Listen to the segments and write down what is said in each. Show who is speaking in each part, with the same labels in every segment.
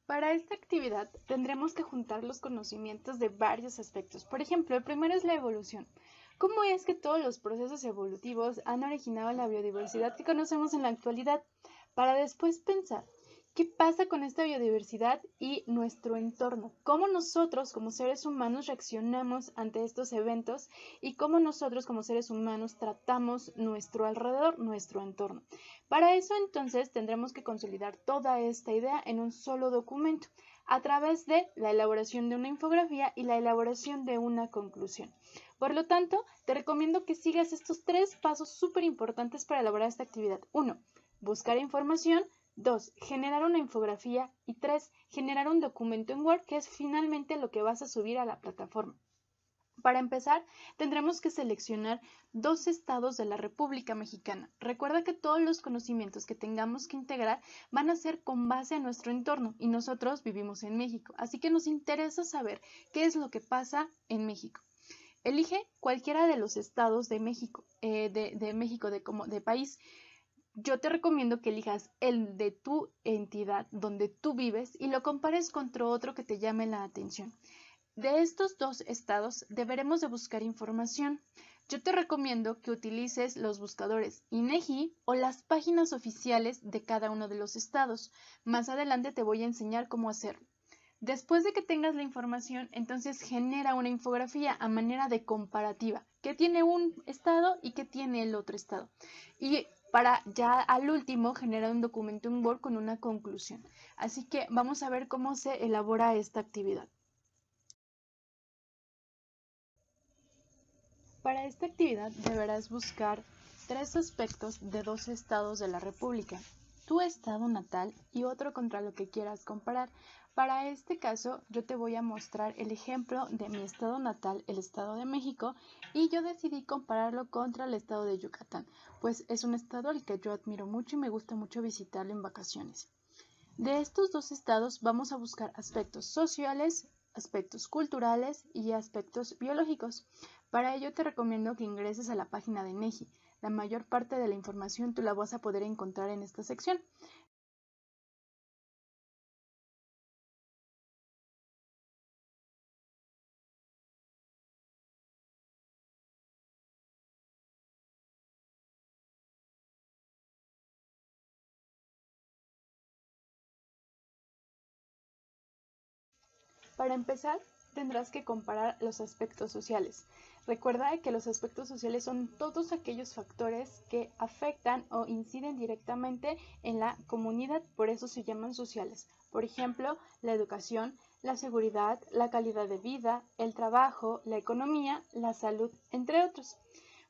Speaker 1: Para esta actividad tendremos que juntar los conocimientos de varios aspectos. Por ejemplo, el primero es la evolución. ¿Cómo es que todos los procesos evolutivos han originado la biodiversidad que conocemos en la actualidad? Para después pensar, ¿qué pasa con esta biodiversidad y nuestro entorno? ¿Cómo nosotros como seres humanos reaccionamos ante estos eventos y cómo nosotros como seres humanos tratamos nuestro alrededor, nuestro entorno? Para eso entonces tendremos que consolidar toda esta idea en un solo documento a través de la elaboración de una infografía y la elaboración de una conclusión. Por lo tanto, te recomiendo que sigas estos tres pasos súper importantes para elaborar esta actividad. 1. Buscar información. 2. Generar una infografía. Y 3. Generar un documento en Word, que es finalmente lo que vas a subir a la plataforma. Para empezar, tendremos que seleccionar dos estados de la República Mexicana. Recuerda que todos los conocimientos que tengamos que integrar van a ser con base a nuestro entorno y nosotros vivimos en México, así que nos interesa saber qué es lo que pasa en México. Elige cualquiera de los estados de México, de país. Yo te recomiendo que elijas el de tu entidad donde tú vives y lo compares contra otro que te llame la atención. De estos dos estados deberemos de buscar información. Yo te recomiendo que utilices los buscadores INEGI o las páginas oficiales de cada uno de los estados. Más adelante te voy a enseñar cómo hacerlo. Después de que tengas la información, entonces genera una infografía a manera de comparativa. ¿Qué tiene un estado y qué tiene el otro estado? Y para ya al último generar un documento en Word con una conclusión. Así que vamos a ver cómo se elabora esta actividad. Para esta actividad deberás buscar tres aspectos de dos estados de la República, tu estado natal y otro contra lo que quieras comparar. Para este caso yo te voy a mostrar el ejemplo de mi estado natal, el Estado de México, y yo decidí compararlo contra el estado de Yucatán, pues es un estado al que yo admiro mucho y me gusta mucho visitarlo en vacaciones. De estos dos estados vamos a buscar aspectos sociales, aspectos culturales y aspectos biológicos. Para ello te recomiendo que ingreses a la página de INEGI. La mayor parte de la información tú la vas a poder encontrar en esta sección. Para empezar, tendrás que comparar los aspectos sociales. Recuerda que los aspectos sociales son todos aquellos factores que afectan o inciden directamente en la comunidad, por eso se llaman sociales. Por ejemplo, la educación, la seguridad, la calidad de vida, el trabajo, la economía, la salud, entre otros.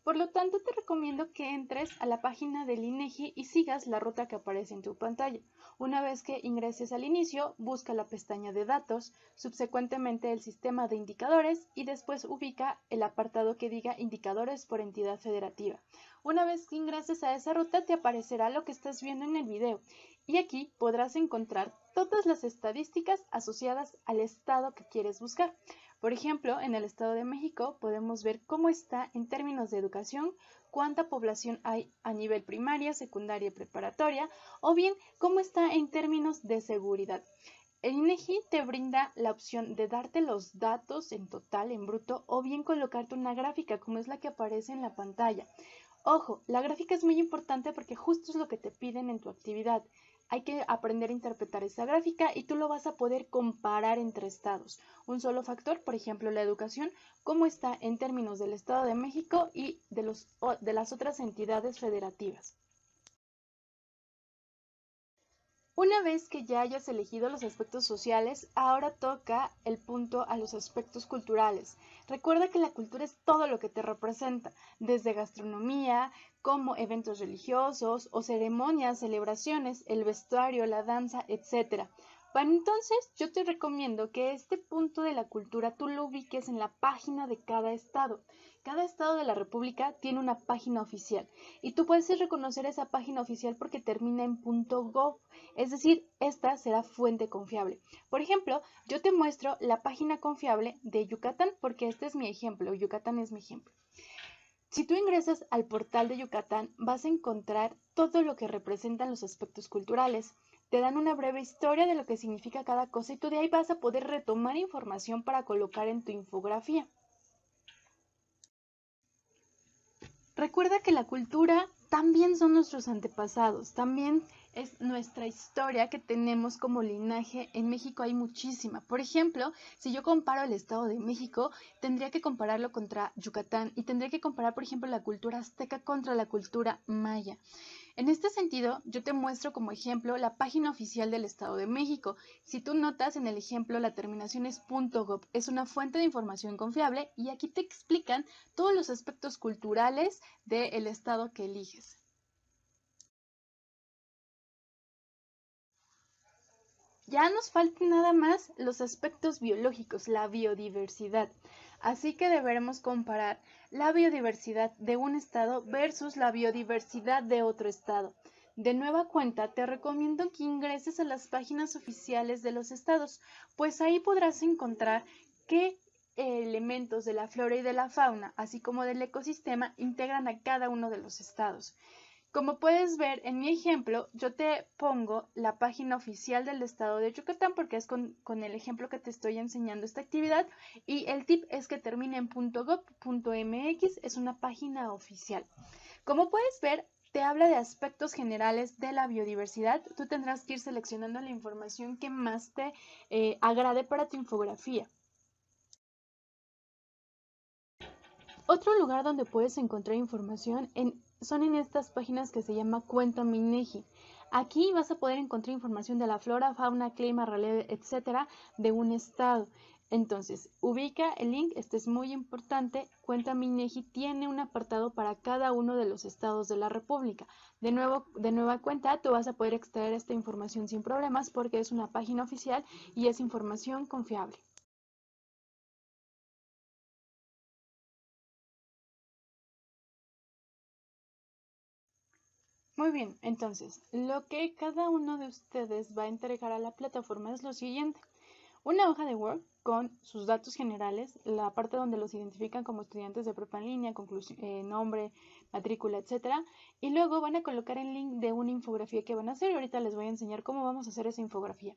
Speaker 1: Por lo tanto, te recomiendo que entres a la página del INEGI y sigas la ruta que aparece en tu pantalla. Una vez que ingreses al inicio, busca la pestaña de datos, subsecuentemente el sistema de indicadores y después ubica el apartado que diga indicadores por entidad federativa. Una vez que ingreses a esa ruta, te aparecerá lo que estás viendo en el video y aquí podrás encontrar todas las estadísticas asociadas al estado que quieres buscar. Por ejemplo, en el Estado de México podemos ver cómo está en términos de educación, cuánta población hay a nivel primaria, secundaria y preparatoria, o bien cómo está en términos de seguridad. El INEGI te brinda la opción de darte los datos en total, en bruto, o bien colocarte una gráfica como es la que aparece en la pantalla. Ojo, la gráfica es muy importante porque justo es lo que te piden en tu actividad. Hay que aprender a interpretar esa gráfica y tú lo vas a poder comparar entre estados. Un solo factor, por ejemplo, la educación, cómo está en términos del Estado de México y de las otras entidades federativas. Una vez que ya hayas elegido los aspectos sociales, ahora toca el punto a los aspectos culturales. Recuerda que la cultura es todo lo que te representa, desde gastronomía, como eventos religiosos o ceremonias, celebraciones, el vestuario, la danza, etc. Para entonces, yo te recomiendo que este punto de la cultura tú lo ubiques en la página de cada estado. Cada estado de la República tiene una página oficial y tú puedes reconocer esa página oficial porque termina en .gov, es decir, esta será fuente confiable. Por ejemplo, yo te muestro la página confiable de Yucatán porque este es mi ejemplo, Yucatán es mi ejemplo. Si tú ingresas al portal de Yucatán, vas a encontrar todo lo que representan los aspectos culturales. Te dan una breve historia de lo que significa cada cosa y tú de ahí vas a poder retomar información para colocar en tu infografía. Recuerda que la cultura también son nuestros antepasados, también es nuestra historia que tenemos como linaje. En México hay muchísima. Por ejemplo, si yo comparo el Estado de México, tendría que compararlo contra Yucatán y tendría que comparar, por ejemplo, la cultura azteca contra la cultura maya. En este sentido, yo te muestro como ejemplo la página oficial del Estado de México. Si tú notas en el ejemplo, la terminación es .gov, es una fuente de información confiable y aquí te explican todos los aspectos culturales del estado que eliges. Ya nos faltan nada más los aspectos biológicos, la biodiversidad. Así que deberemos comparar la biodiversidad de un estado versus la biodiversidad de otro estado. De nueva cuenta, te recomiendo que ingreses a las páginas oficiales de los estados, pues ahí podrás encontrar qué elementos de la flora y de la fauna, así como del ecosistema, integran a cada uno de los estados. Como puedes ver en mi ejemplo, yo te pongo la página oficial del estado de Yucatán porque es con el ejemplo que te estoy enseñando esta actividad y el tip es que termine en .gov.mx, es una página oficial. Como puedes ver, te habla de aspectos generales de la biodiversidad. Tú tendrás que ir seleccionando la información que más te agrade para tu infografía. Otro lugar donde puedes encontrar información son en estas páginas que se llama Cuéntame INEGI. Aquí vas a poder encontrar información de la flora, fauna, clima, relieve, etcétera, de un estado. Entonces, ubica el link, este es muy importante. Cuéntame INEGI tiene un apartado para cada uno de los estados de la República. De nueva cuenta, tú vas a poder extraer esta información sin problemas porque es una página oficial y es información confiable. Muy bien, entonces, lo que cada uno de ustedes va a entregar a la plataforma es lo siguiente. Una hoja de Word con sus datos generales, la parte donde los identifican como estudiantes de prepa en línea, nombre, matrícula, etcétera, y luego van a colocar el link de una infografía que van a hacer y ahorita les voy a enseñar cómo vamos a hacer esa infografía.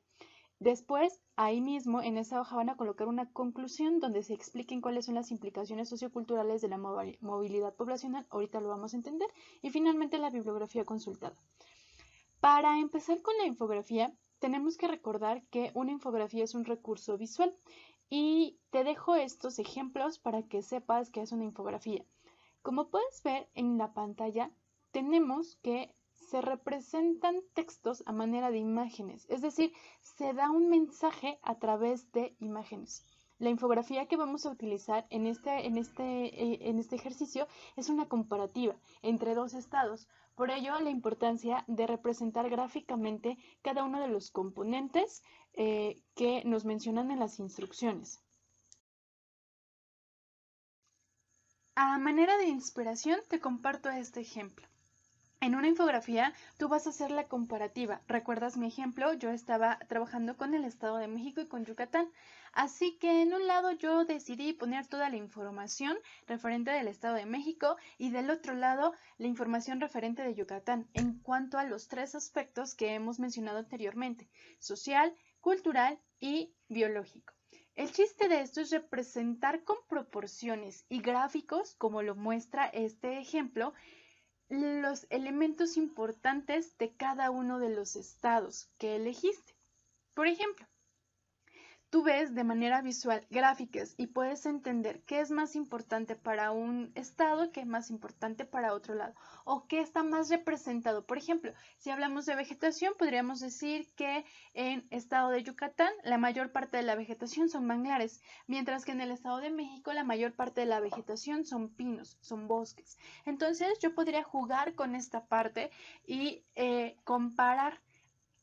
Speaker 1: Después, ahí mismo, en esa hoja van a colocar una conclusión donde se expliquen cuáles son las implicaciones socioculturales de la movilidad poblacional, ahorita lo vamos a entender, y finalmente la bibliografía consultada. Para empezar con la infografía, tenemos que recordar que una infografía es un recurso visual y te dejo estos ejemplos para que sepas qué es una infografía. Como puedes ver en la pantalla, tenemos que se representan textos a manera de imágenes, es decir, se da un mensaje a través de imágenes. La infografía que vamos a utilizar en este ejercicio es una comparativa entre dos estados. Por ello, la importancia de representar gráficamente cada uno de los componentes que nos mencionan en las instrucciones. A manera de inspiración, te comparto este ejemplo. En una infografía, tú vas a hacer la comparativa. ¿Recuerdas mi ejemplo? Yo estaba trabajando con el Estado de México y con Yucatán. Así que en un lado yo decidí poner toda la información referente del Estado de México y del otro lado la información referente de Yucatán en cuanto a los tres aspectos que hemos mencionado anteriormente: social, cultural y biológico. El chiste de esto es representar con proporciones y gráficos, como lo muestra este ejemplo, los elementos importantes de cada uno de los estados que elegiste. Por ejemplo, tú ves de manera visual gráficas y puedes entender qué es más importante para un estado, qué es más importante para otro lado, o qué está más representado. Por ejemplo, si hablamos de vegetación, podríamos decir que en el estado de Yucatán la mayor parte de la vegetación son manglares, mientras que en el estado de México la mayor parte de la vegetación son pinos, son bosques. Entonces yo podría jugar con esta parte y comparar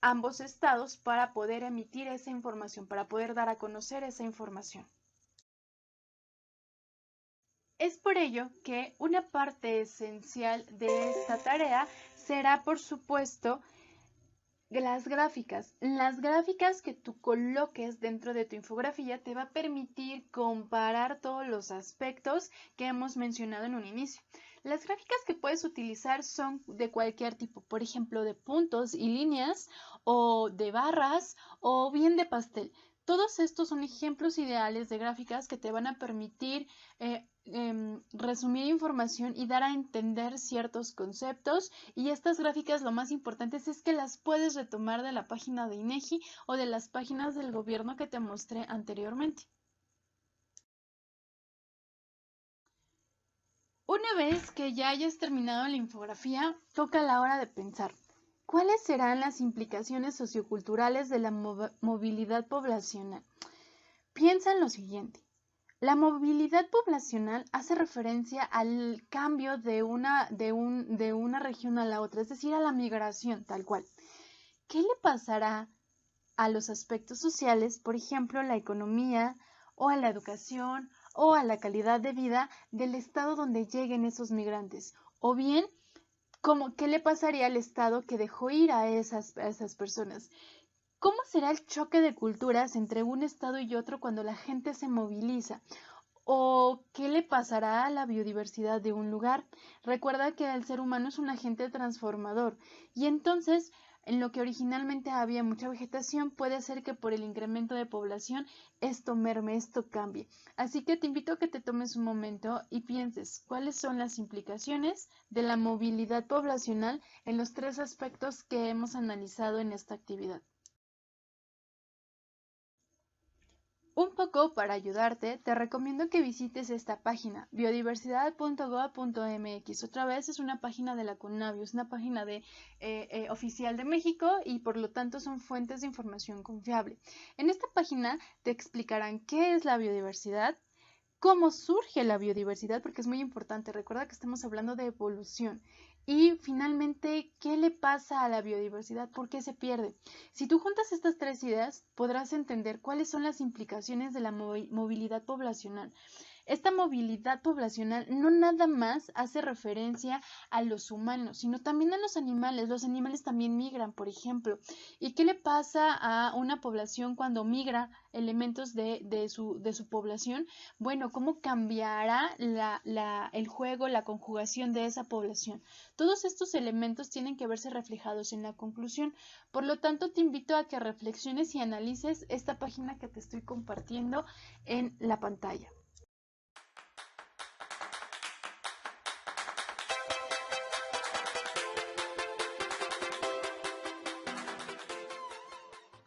Speaker 1: ambos estados para poder emitir esa información, para poder dar a conocer esa información. Es por ello que una parte esencial de esta tarea será, por supuesto, Las gráficas que tú coloques dentro de tu infografía te va a permitir comparar todos los aspectos que hemos mencionado en un inicio. Las gráficas que puedes utilizar son de cualquier tipo, por ejemplo, de puntos y líneas o de barras o bien de pastel. Todos estos son ejemplos ideales de gráficas que te van a permitir resumir información y dar a entender ciertos conceptos, y estas gráficas lo más importante es que las puedes retomar de la página de INEGI o de las páginas del gobierno que te mostré anteriormente. Una vez que ya hayas terminado la infografía, toca la hora de pensar. ¿Cuáles serán las implicaciones socioculturales de la movilidad poblacional? Piensa en lo siguiente. La movilidad poblacional hace referencia al cambio de una región a la otra, es decir, a la migración tal cual. ¿Qué le pasará a los aspectos sociales, por ejemplo, la economía o a la educación o a la calidad de vida del estado donde lleguen esos migrantes? O bien, ¿qué le pasaría al estado que dejó ir a esas personas? ¿Cómo será el choque de culturas entre un estado y otro cuando la gente se moviliza? ¿O qué le pasará a la biodiversidad de un lugar? Recuerda que el ser humano es un agente transformador, y entonces en lo que originalmente había mucha vegetación puede ser que por el incremento de población esto merme, esto cambie. Así que te invito a que te tomes un momento y pienses cuáles son las implicaciones de la movilidad poblacional en los tres aspectos que hemos analizado en esta actividad. Un poco para ayudarte, te recomiendo que visites esta página, biodiversidad.goa.mx. Otra vez es una página de la CONABIO, es una página oficial de México, y por lo tanto son fuentes de información confiable. En esta página te explicarán qué es la biodiversidad, cómo surge la biodiversidad, porque es muy importante. Recuerda que estamos hablando de evolución. Y finalmente, ¿qué le pasa a la biodiversidad? ¿Por qué se pierde? Si tú juntas estas tres ideas, podrás entender cuáles son las implicaciones de la movilidad poblacional. Esta movilidad poblacional no nada más hace referencia a los humanos, sino también a los animales. Los animales también migran, por ejemplo. ¿Y qué le pasa a una población cuando migra elementos de su población? Bueno, ¿cómo cambiará el juego, la conjugación de esa población? Todos estos elementos tienen que verse reflejados en la conclusión. Por lo tanto, te invito a que reflexiones y analices esta página que te estoy compartiendo en la pantalla.